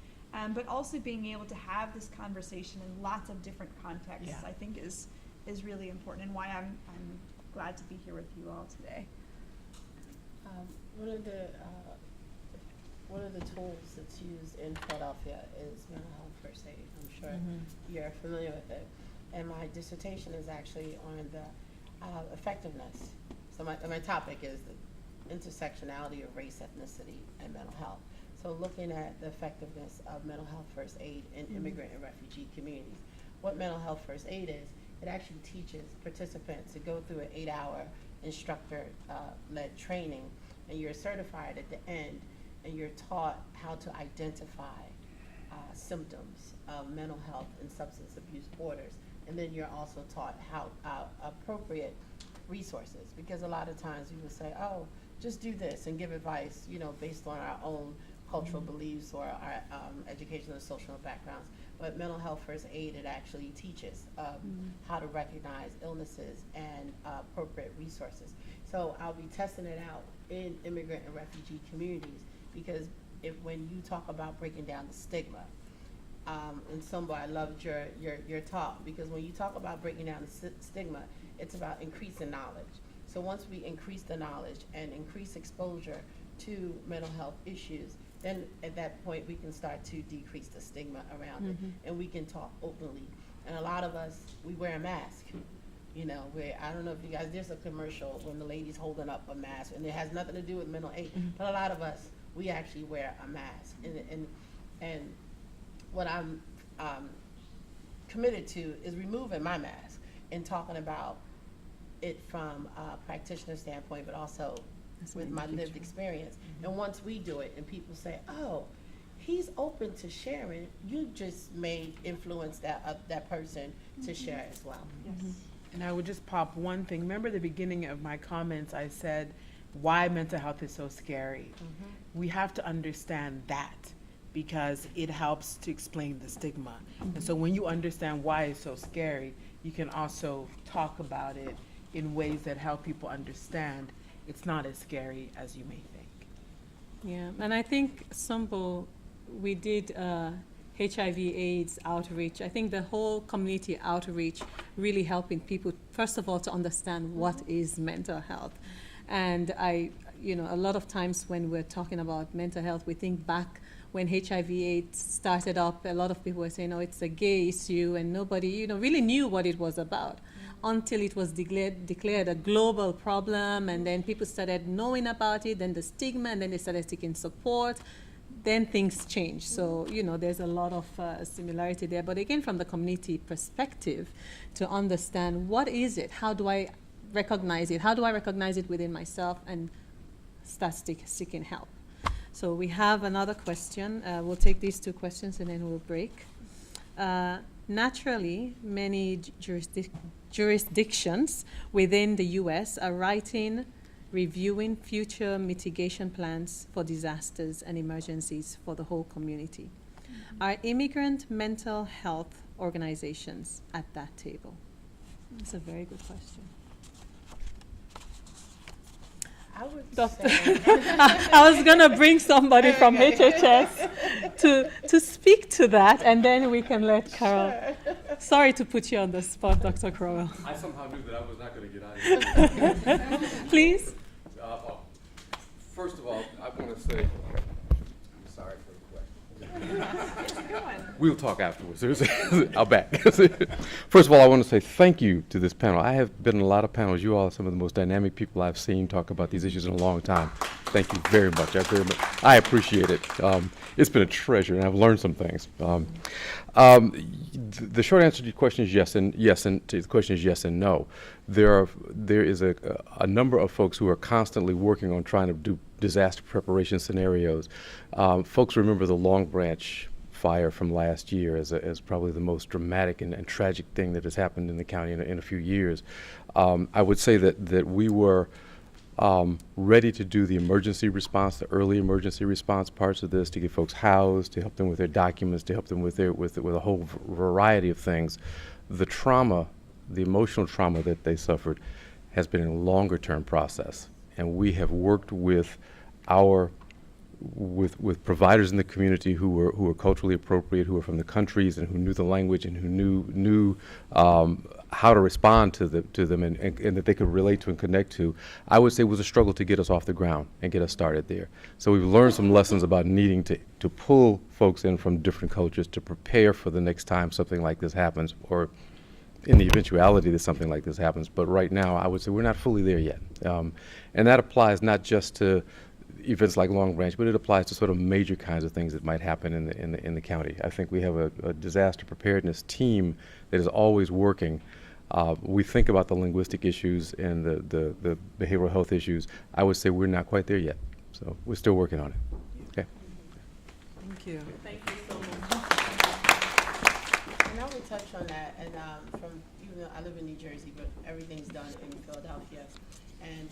But also being able to have this conversation in lots of different contexts, I think is really important, and why I'm glad to be here with you all today. One of the tools that's used in Philadelphia is mental health first aid. I'm sure you're familiar with it. And my dissertation is actually on the effectiveness. So my topic is the intersectionality of race, ethnicity, and mental health. So looking at the effectiveness of mental health first aid in immigrant and refugee communities. What mental health first aid is, it actually teaches participants to go through an 8-hour instructor-led training, and you're certified at the end, and you're taught how to identify symptoms of mental health and substance abuse disorders. And then you're also taught how appropriate resources, because a lot of times we will say, oh, just do this and give advice, you know, based on our own cultural beliefs or our educational and social backgrounds. But mental health first aid, it actually teaches how to recognize illnesses and appropriate resources. So I'll be testing it out in immigrant and refugee communities, because when you talk about breaking down the stigma, and Sumba, I loved your talk, because when you talk about breaking down the stigma, it's about increasing knowledge. So once we increase the knowledge and increase exposure to mental health issues, then at that point we can start to decrease the stigma around it, and we can talk openly. And a lot of us, we wear a mask. You know, I don't know if you guys, there's a commercial when the lady's holding up a mask, and it has nothing to do with mental aid, but a lot of us, we actually wear a mask. And what I'm committed to is removing my mask and talking about it from a practitioner standpoint, but also with my lived experience. And once we do it and people say, oh, he's open to sharing, you just may influence that person to share as well. Yes. And I would just pop one thing. Remember the beginning of my comments, I said why mental health is so scary. We have to understand that, because it helps to explain the stigma. And so when you understand why it's so scary, you can also talk about it in ways that help people understand it's not as scary as you may think. Yeah, and I think Sumbo, we did HIV/AIDS outreach. I think the whole community outreach really helping people, first of all, to understand what is mental health. And a lot of times when we're talking about mental health, we think back when HIV/AIDS started up, a lot of people were saying, oh, it's a gay issue, and nobody, really knew what it was about until it was declared a global problem, and then people started knowing about it, then the stigma, and then they started seeking support. Then things changed. So, there's a lot of similarity there. But again, from the community perspective, to understand what is it? How do I recognize it? How do I recognize it within myself and start seeking help? So we have another question. We'll take these two questions and then we'll break. Naturally, many jurisdictions within the U.S. are reviewing future mitigation plans for disasters and emergencies for the whole community. Are immigrant mental health organizations at that table? That's a very good question. I would Doctor, say, I was going to bring somebody from HHS to speak to that, and then we can let Carol. Sure. Sorry to put you on the spot, Dr. Crowell. I somehow knew that I was not going to get out of here. Please. First of all, I want to say, I'm sorry for the question. We'll talk afterwards. I'll back. First of all, I want to say thank you to this panel. I have been in a lot of panels. You all are some of the most dynamic people I've seen talk about these issues in a long time. Thank you very much. I appreciate it. It's been a treasure, and I've learned some things. The short answer to your question is yes, and to the question is yes and no. There is a number of folks who are constantly working on trying to do disaster preparation scenarios. Folks remember the Long Branch fire from last year as probably the most dramatic and tragic thing that has happened in the county in a few years. I would say that we were ready to do the emergency response, the early emergency response parts of this, to get folks housed, to help them with their documents, to help them with a whole variety of things. The trauma, the emotional trauma that they suffered, has been a longer term process, and we have worked with providers in the community who were culturally appropriate, who were from the countries and who knew the language and who knew how to respond to them and that they could relate to and connect to. I would say it was a struggle to get us off the ground and get us started there. So we've learned some lessons about needing to pull folks in from different cultures to prepare for the next time something like this happens, or in the eventuality that something like this happens. But right now, I would say we're not fully there yet. And that applies not just to events like Long Branch, but it applies to sort of major kinds of things that might happen in the county. I think we have a disaster preparedness team that is always working. We think about the linguistic issues and the behavioral health issues. I would say we're not quite there yet, so we're still working on it. Okay. Thank you. Thank you so much. And I would touch on that, and even though I live in New Jersey, but everything's done in Philadelphia, and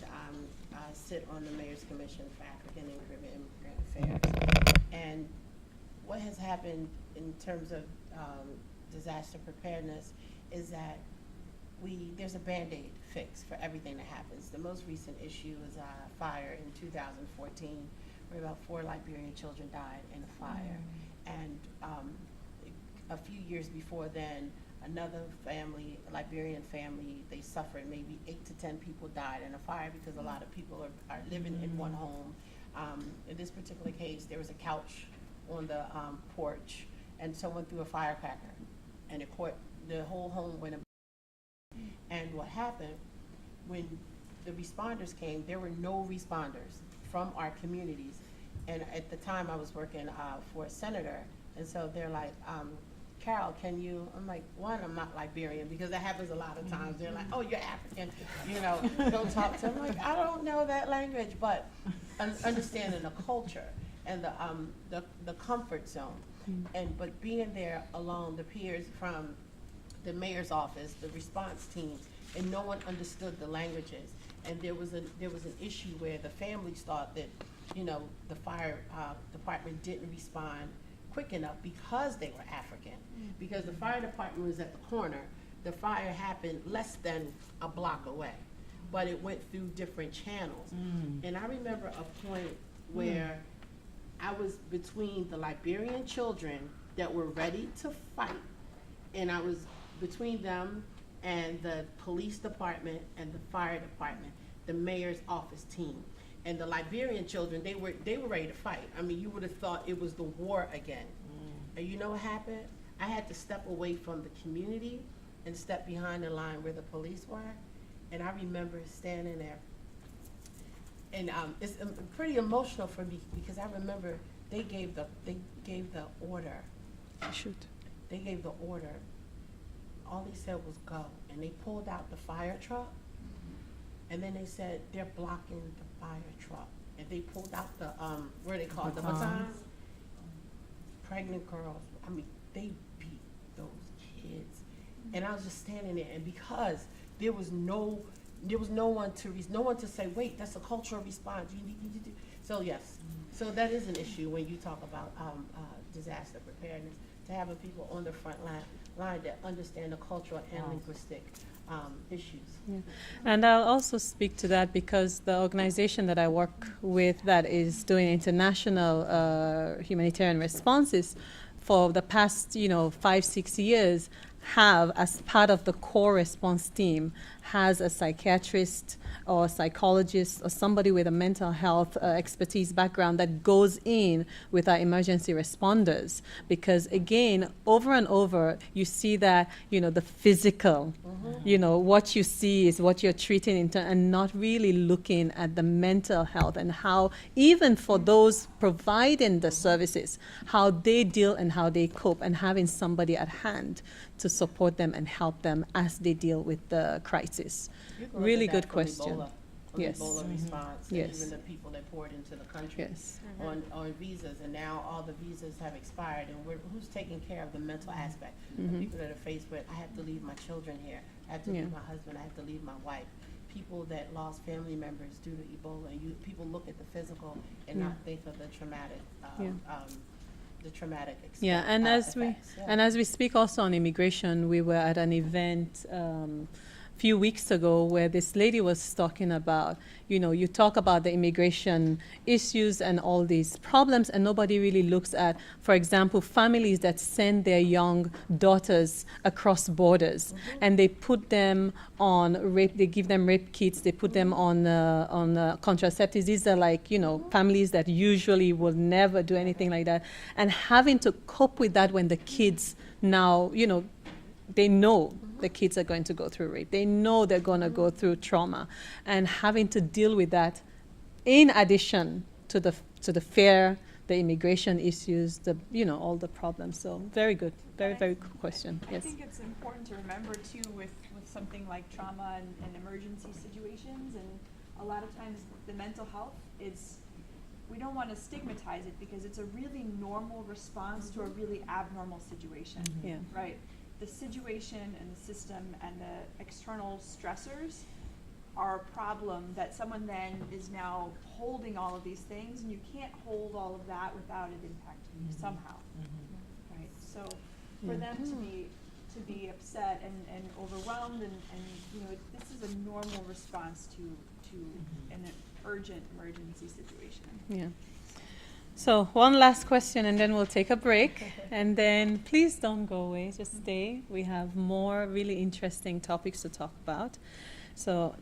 I sit on the Mayor's Commission for African and Caribbean Immigrant Affairs. And what has happened in terms of disaster preparedness is that there's a Band-Aid fix for everything that happens. The most recent issue is a fire in 2014, where about 4 Liberian children died in a fire. And a few years before then, another family, a Liberian family, they suffered. Maybe 8 to 10 people died in a fire because a lot of people are living in one home. In this particular case, there was a couch on the porch, and someone threw a firecracker, and it caught the whole home went. And what happened when the responders came, there were no responders from our communities. And at the time, I was working for a senator, and so they're like, Carol, can you? I'm like, one, I'm not Liberian, because that happens a lot of times. They're like, oh, you're African, don't talk to them. I'm like, I don't know that language, but understanding the culture and the comfort zone, but being there alone, the peers from the mayor's office, the response teams, and no one understood the languages. And there was an issue where the families thought that, the fire department didn't respond quick enough because they were African. Because the fire department was at the corner, the fire happened less than a block away, but it went through different channels. And I remember a point where I was between the Liberian children that were ready to fight, and I was between them and the police department and the fire department, the mayor's office team. And the Liberian children, they were ready to fight. I mean, you would have thought it was the war again. And you know what happened? I had to step away from the community and step behind the line where the police were. And I remember standing there. And it's pretty emotional for me, because I remember they gave the order. Shoot. They gave the order. All they said was go. And they pulled out the fire truck. And then they said, they're blocking the fire truck. And they pulled out the, what are they called, the batons? Pregnant girls, I mean, they beat those kids. And I was just standing there, and because there was no one to say, wait, that's a cultural response. You need to do. So yes, so that is an issue when you talk about disaster preparedness, to having people on the front line that understand the cultural and linguistic issues. Yeah. And I'll also speak to that because the organization that I work with that is doing international humanitarian responses for the past 5-6 years have, as part of the core response team, has a psychiatrist or a psychologist or somebody with a mental health expertise background that goes in with our emergency responders. Because again, over and over, you see that, the physical, what you see is what you're treating and not really looking at the mental health and how, even for those providing the services, how they deal and how they cope, and having somebody at hand to support them and help them as they deal with the crisis. You can look Really at good that from question. Ebola, from Yes. Ebola response, Yes. and even the people that poured into the country Yes. on visas, and now all the visas have expired, and who's taking care of the mental aspect? The people that are faced with, I have to leave my children here, I have to Yeah. leave my husband, I have to leave my wife. People that lost family members due to Ebola, people look at the physical and not think of the traumatic, Yeah, and effects. as we speak also on immigration, we were at an event few weeks ago where this lady was talking about, you talk about the immigration issues and all these problems, and nobody really looks at, for example, families that send their young daughters across borders, and they put them on rape, they give them rape kits, they put them on contraceptives. These are like, families that usually will never do anything like that, and having to cope with that when the kids now, they know the kids are going to go through rape. They know they're going to go through trauma, and having to deal with that in addition to the fear, the immigration issues, all the problems. So very good, very good question. I Yes. think it's important to remember too with something like trauma and emergency situations, and a lot of times the mental health is, we don't want to stigmatize it because it's a really normal response to a really abnormal situation, Yeah. right? The situation and the system and the external stressors are a problem that someone then is now holding all of these things, and you can't hold all of that without it impacting you somehow, right? So for them to be upset and overwhelmed and this is a normal response to an urgent emergency situation. Yeah. So one last question, and then we'll take a break. And then please don't go away, just stay. We have more really interesting topics to talk about. So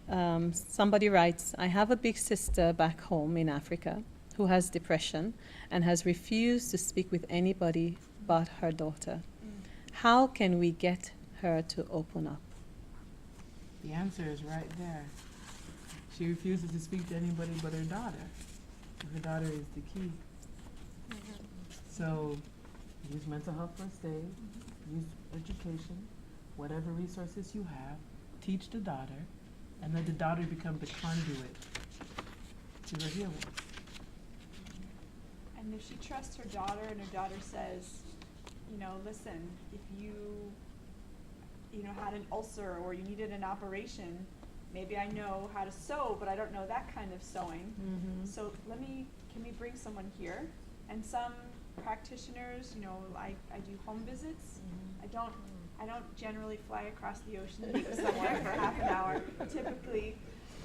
somebody writes, I have a big sister back home in Africa who has depression and has refused to speak with anybody but her daughter. How can we get her to open up? The answer is right there. She refuses to speak to anybody but her daughter. Her daughter is the key. So use mental health first aid, use education, whatever resources you have, teach the daughter, and let the daughter become the conduit to her healing. And if she trusts her daughter and her daughter says, listen, if you had an ulcer or you needed an operation, maybe I know how to sew, but I don't know that kind of sewing. So can we bring someone here? And some practitioners, I do home visits. I don't generally fly across the ocean to meet someone for half an hour. Typically,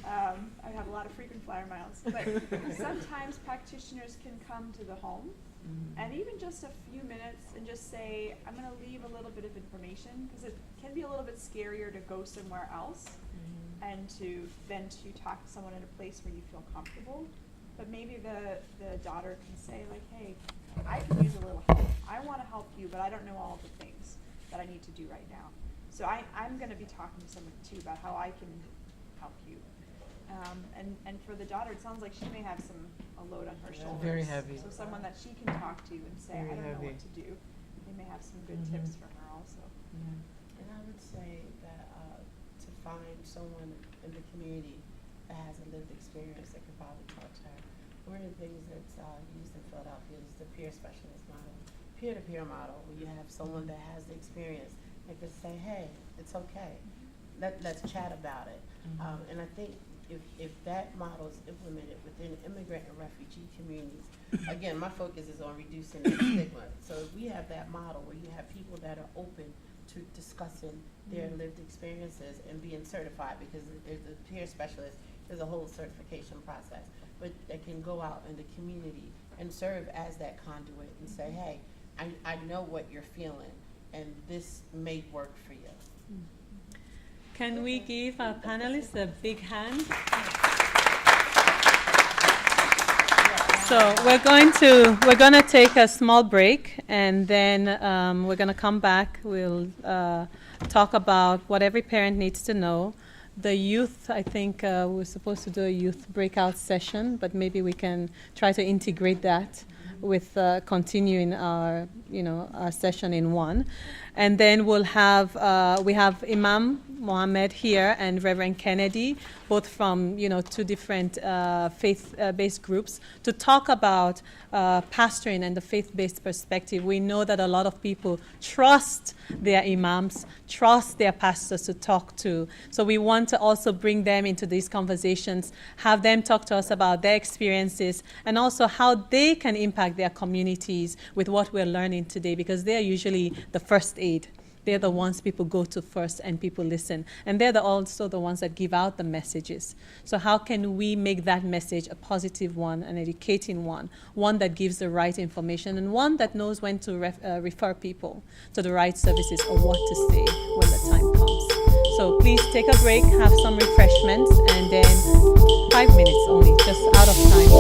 I have a lot of frequent flyer miles. But sometimes practitioners can come to the home and even just a few minutes and just say, I'm going to leave a little bit of information, because it can be a little bit scarier to go somewhere else and to talk to someone in a place where you feel comfortable. But maybe the daughter can say, like, hey, I can use a little help. I want to help you, but I don't know all the things that I need to do right now. So I'm going to be talking to someone, too, about how I can help you. And for the daughter, it sounds like she may have a load on her shoulders. Very heavy. So someone that she can talk to and say, Very I don't know heavy. what to do. They may have some good tips for her also. And I would say that to find someone in the community that has a lived experience that could probably talk to her. One of the things that's used in Philadelphia is the peer specialist model, peer-to-peer model, where you have someone that has the experience and could say, hey, it's okay. Let's chat about it. And I think if that model is implemented within immigrant and refugee communities, again, my focus is on reducing the stigma. So if we have that model where you have people that are open to discussing their lived experiences and being certified, because there's a peer specialist, there's a whole certification process, but they can go out in the community and serve as that conduit and say, hey, I know what you're feeling, and this may work for you. Can we give our panelists a big hand? So we're going to take a small break, and then we're going to come back. We'll talk about what every parent needs to know. The youth, I think we're supposed to do a youth breakout session, but maybe we can try to integrate that with continuing our session in one. And then we have Imam Mohammed here and Reverend Kennedy, both from two different faith-based groups, to talk about pastoring and the faith-based perspective. We know that a lot of people trust their imams, trust their pastors to talk to. So we want to also bring them into these conversations, have them talk to us about their experiences, and also how they can impact their communities with what we're learning today, because they're usually the first aid. They're the ones people go to first and people listen. And they're also the ones that give out the messages. So how can we make that message a positive one, an educating one that gives the right information, and one that knows when to refer people to the right services or what to say when the time comes. So please take a break, have some refreshments, and then 5 minutes only, just out of time.